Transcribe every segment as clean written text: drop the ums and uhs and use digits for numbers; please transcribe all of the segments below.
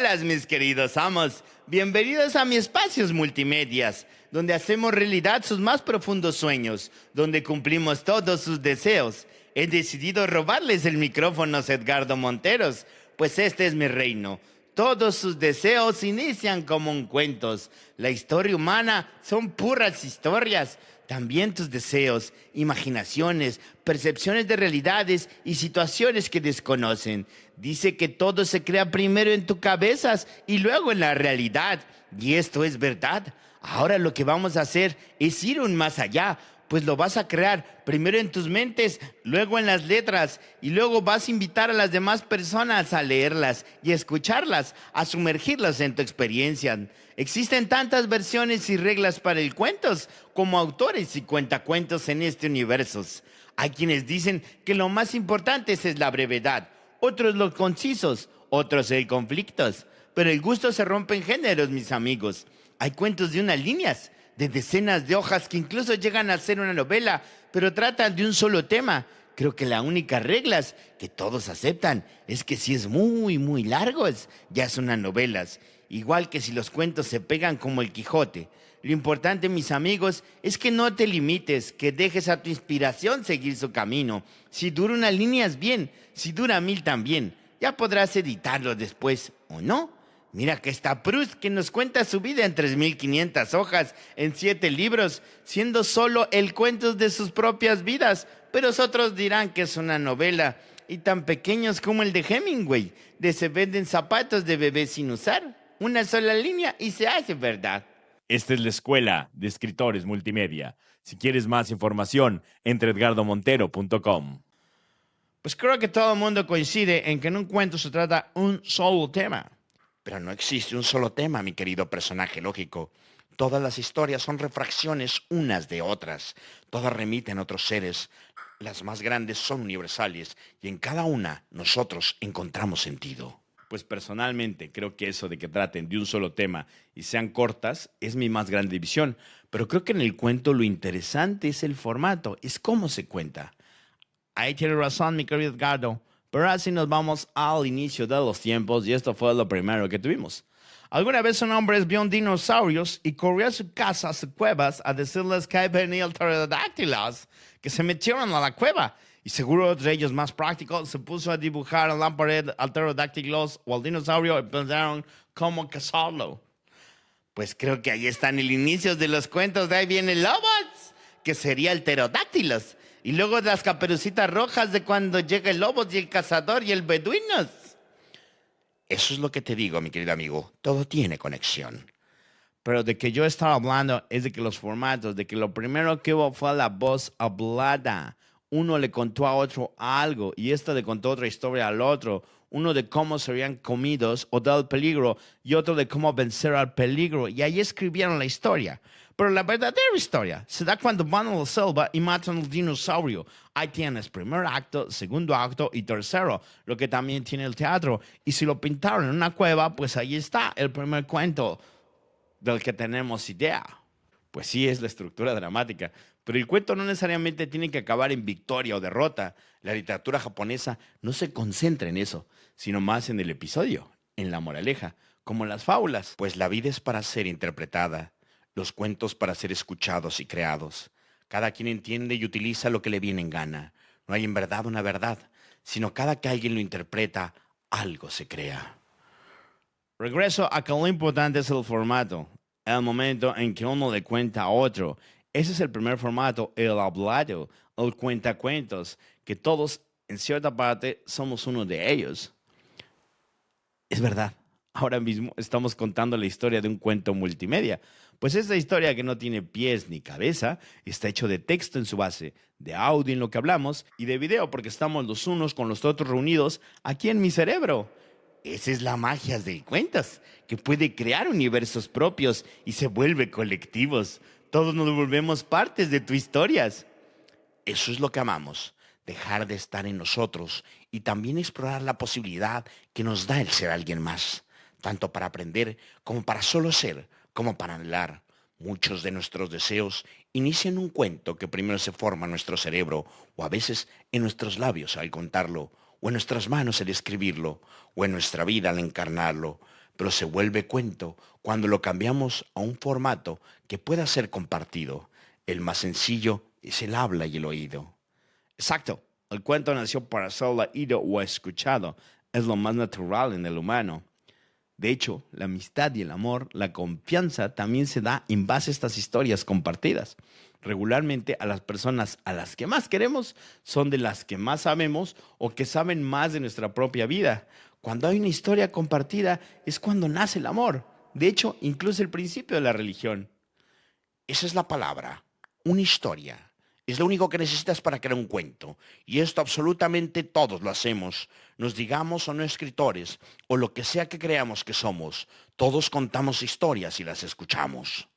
Hola, mis queridos amos. Bienvenidos a mis espacios multimedias, donde hacemos realidad sus más profundos sueños, donde cumplimos todos sus deseos. He decidido robarles el micrófono a Edgardo Monteros, pues este es mi reino. Todos sus deseos inician como un cuentos. La historia humana son puras historias. También tus deseos, imaginaciones, percepciones de realidades y situaciones que desconocen. Dice que todo se crea primero en tu cabezas y luego en la realidad. Y esto es verdad. Ahora lo que vamos a hacer es ir un más allá, pues lo vas a crear primero en tus mentes, luego en las letras, y luego vas a invitar a las demás personas a leerlas y escucharlas, a sumergirlas en tu experiencia. Existen tantas versiones y reglas para el cuentos como autores y cuentacuentos en este universo. Hay quienes dicen que lo más importante es la brevedad, otros los concisos, otros el conflictos. Pero el gusto se rompe en géneros, mis amigos. Hay cuentos de unas líneas, de decenas de hojas que incluso llegan a ser una novela, pero tratan de un solo tema. Creo que la única regla es que todos aceptan es que si es muy largo, ya son unas novelas. Igual que si los cuentos se pegan como el Quijote. Lo importante, mis amigos, es que no te limites, que dejes a tu inspiración seguir su camino. Si dura una línea es bien, si dura 1000 también. Ya podrás editarlo después, ¿o no? Mira que está Proust, que nos cuenta su vida en 3500 hojas, en 7 libros, siendo solo el cuento de sus propias vidas. Pero otros dirán que es una novela, y tan pequeños como el de Hemingway, de se venden zapatos de bebé sin usar. Una sola línea y se hace verdad. Esta es la Escuela de Escritores Multimedia. Si quieres más información, entra a edgardomontero.com. Pues creo que todo el mundo coincide en que en un cuento se trata un solo tema. Pero no existe un solo tema, mi querido personaje lógico. Todas las historias son refracciones unas de otras. Todas remiten a otros seres. Las más grandes son universales y en cada una nosotros encontramos sentido. Pues personalmente creo que eso de que traten de un solo tema y sean cortas es mi más grande visión. Pero creo que en el cuento lo interesante es el formato, es cómo se cuenta. Ahí tiene razón, mi querido Edgardo. Pero así nos vamos al inicio de los tiempos y esto fue lo primero que tuvimos. Alguna vez un hombre vio un dinosaurios y corrió a su casa, a sus cuevas, a decirles que venía pterodáctilos, que se metieron a la cueva. Y seguro de ellos más prácticos se puso a dibujar en la pared al pterodáctilos o al dinosaurio y pensaron cómo cazarlo. Pues creo que ahí están el inicio de los cuentos. De ahí viene Lobos, que sería el pterodáctilos. Y luego las caperucitas rojas de cuando llega el lobo y el cazador y el beduinos. Eso es lo que te digo, mi querido amigo. Todo tiene conexión. Pero de que yo estaba hablando es de que los formatos, de que lo primero que hubo fue la voz hablada. Uno le contó a otro algo y este le contó otra historia al otro. Uno de cómo serían comidos o del peligro y otro de cómo vencer al peligro. Y ahí escribieron la historia. Pero la verdadera historia se da cuando van a la selva y matan al dinosaurio. Ahí tienes primer acto, segundo acto y tercero, lo que también tiene el teatro. Y si lo pintaron en una cueva, pues ahí está el primer cuento del que tenemos idea. Pues sí, es la estructura dramática, pero el cuento no necesariamente tiene que acabar en victoria o derrota. La literatura japonesa no se concentra en eso, sino más en el episodio, en la moraleja, como las fábulas. Pues la vida es para ser interpretada, los cuentos para ser escuchados y creados. Cada quien entiende y utiliza lo que le viene en gana. No hay en verdad una verdad, sino cada que alguien lo interpreta, algo se crea. Regreso a que lo importante es el formato, el momento en que uno le cuenta a otro. Ese es el primer formato, el hablado, el cuentacuentos, que todos, en cierta parte, somos uno de ellos. Es verdad, ahora mismo estamos contando la historia de un cuento multimedia, pues esta historia que no tiene pies ni cabeza está hecho de texto en su base, de audio en lo que hablamos y de video porque estamos los unos con los otros reunidos aquí en mi cerebro. Esa es la magia del cuentos, que puede crear universos propios y se vuelve colectivos. Todos nos volvemos partes de tus historias. Eso es lo que amamos, dejar de estar en nosotros y también explorar la posibilidad que nos da el ser alguien más, tanto para aprender como para solo ser, como para anhelar. Muchos de nuestros deseos inician un cuento que primero se forma en nuestro cerebro o a veces en nuestros labios al contarlo, o en nuestras manos al escribirlo, o en nuestra vida al encarnarlo. pero se vuelve cuento cuando lo cambiamos a un formato que pueda ser compartido. El más sencillo es el habla y el oído. Exacto. El cuento nació para ser leído o escuchado. Es lo más natural en el humano. De hecho, la amistad y el amor, la confianza también se da en base a estas historias compartidas. Regularmente a las personas a las que más queremos son de las que más sabemos o que saben más de nuestra propia vida. Cuando hay una historia compartida es cuando nace el amor. De hecho, incluso el principio de la religión. Esa es la palabra, una historia. Es lo único que necesitas para crear un cuento. Y esto absolutamente todos lo hacemos. Nos digamos o no escritores, o lo que sea que creamos que somos. Todos contamos historias y las escuchamos.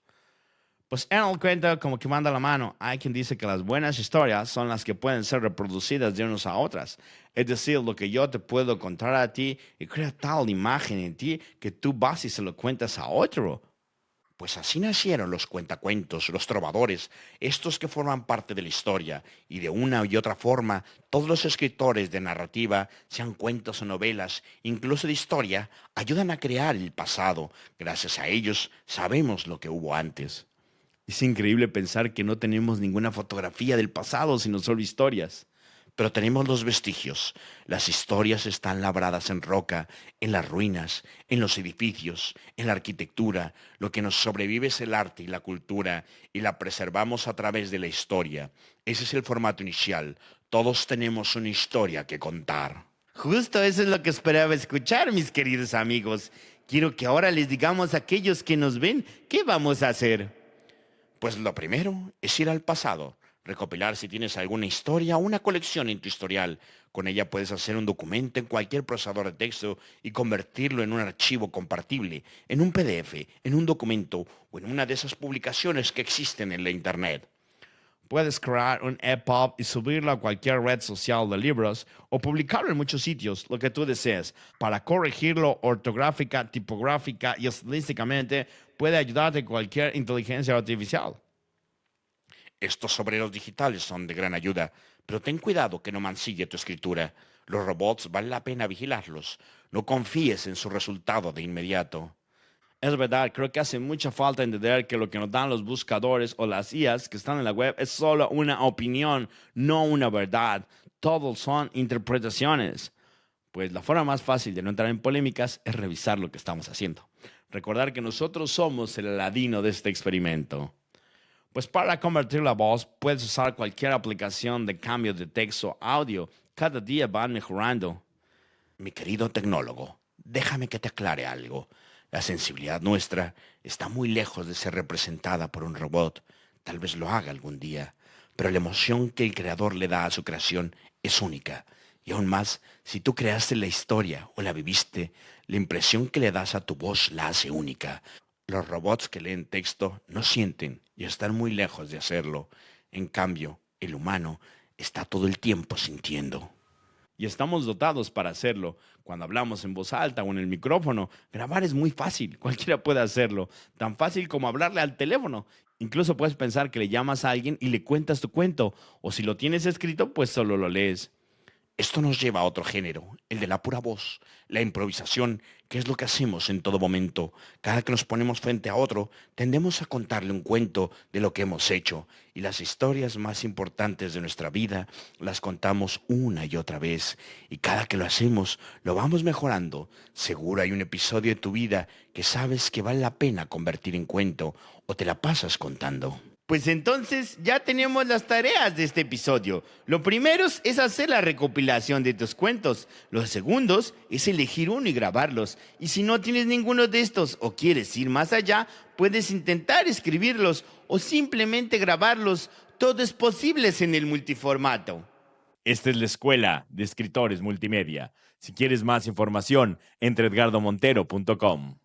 Pues en el cuento, como que manda la mano, hay quien dice que las buenas historias son las que pueden ser reproducidas de unas a otras. Es decir, lo que yo te puedo contar a ti y crea tal imagen en ti que tú vas y se lo cuentas a otro. Pues así nacieron los cuentacuentos, los trovadores, estos que forman parte de la historia, y de una y otra forma, todos los escritores de narrativa, sean cuentos o novelas, incluso de historia, ayudan a crear el pasado. Gracias a ellos sabemos lo que hubo antes. Es increíble pensar que no tenemos ninguna fotografía del pasado, sino solo historias. Pero tenemos los vestigios. Las historias están labradas en roca, en las ruinas, en los edificios, en la arquitectura. Lo que nos sobrevive es el arte y la cultura, y la preservamos a través de la historia. Ese es el formato inicial. Todos tenemos una historia que contar. Justo eso es lo que esperaba escuchar, mis queridos amigos. Quiero que ahora les digamos a aquellos que nos ven qué vamos a hacer. Pues lo primero es ir al pasado, recopilar si tienes alguna historia o una colección en tu historial. Con ella puedes hacer un documento en cualquier procesador de texto y convertirlo en un archivo compartible, en un PDF, en un documento o en una de esas publicaciones que existen en la Internet. Puedes crear un EPUB y subirlo a cualquier red social de libros o publicarlo en muchos sitios, lo que tú desees. Para corregirlo ortográfica, tipográfica y estilísticamente, puede ayudarte cualquier inteligencia artificial. Estos obreros digitales son de gran ayuda, pero ten cuidado que no mancille tu escritura. Los robots vale la pena vigilarlos. No confíes en su resultado de inmediato. Es verdad, creo que hace mucha falta entender que lo que nos dan los buscadores o las IAs que están en la web es solo una opinión, no una verdad. Todos son interpretaciones. Pues la forma más fácil de no entrar en polémicas es revisar lo que estamos haciendo. Recordar que nosotros somos el Aladino de este experimento. Pues para convertir la voz puedes usar cualquier aplicación de cambio de texto o audio. Cada día van mejorando. Mi querido tecnólogo, déjame que te aclare algo. La sensibilidad nuestra está muy lejos de ser representada por un robot. Tal vez lo haga algún día, pero la emoción que el creador le da a su creación es única. Y aún más, si tú creaste la historia o la viviste, la impresión que le das a tu voz la hace única. Los robots que leen texto no sienten y están muy lejos de hacerlo. En cambio, el humano está todo el tiempo sintiendo. Y estamos dotados para hacerlo. Cuando hablamos en voz alta o en el micrófono, grabar es muy fácil, cualquiera puede hacerlo, tan fácil como hablarle al teléfono. Incluso puedes pensar que le llamas a alguien y le cuentas tu cuento, o si lo tienes escrito, pues solo lo lees. Esto nos lleva a otro género, el de la pura voz, la improvisación, que es lo que hacemos en todo momento. Cada que nos ponemos frente a otro, tendemos a contarle un cuento de lo que hemos hecho, y las historias más importantes de nuestra vida las contamos una y otra vez, y cada que lo hacemos, lo vamos mejorando. Seguro hay un episodio de tu vida que sabes que vale la pena convertir en cuento, o te la pasas contando. Pues entonces ya tenemos las tareas de este episodio. Lo primero es hacer la recopilación de tus cuentos. Lo segundo es elegir uno y grabarlos. Y si no tienes ninguno de estos o quieres ir más allá, puedes intentar escribirlos o simplemente grabarlos. Todo es posible en el multiformato. Esta es la Escuela de Escritores Multimedia. Si quieres más información, entra a edgardomontero.com.